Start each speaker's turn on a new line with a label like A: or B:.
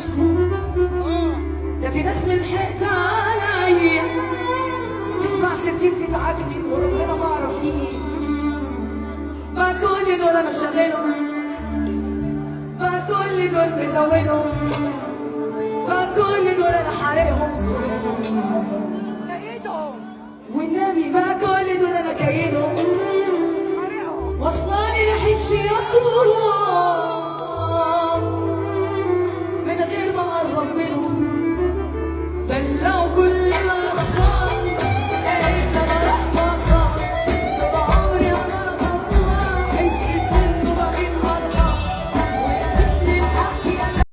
A: نفسه. لا في ناس من حقت عليا تسمع سيرتي بتتعجبي وربنا ما اعرف فيه. بعد كل دول انا شغلهم، بعد كل دول بزودهم، بعد كل دول انا حارقهم والنبي، بعد كل دول انا كايدهم وصلاني ريحة شياطين.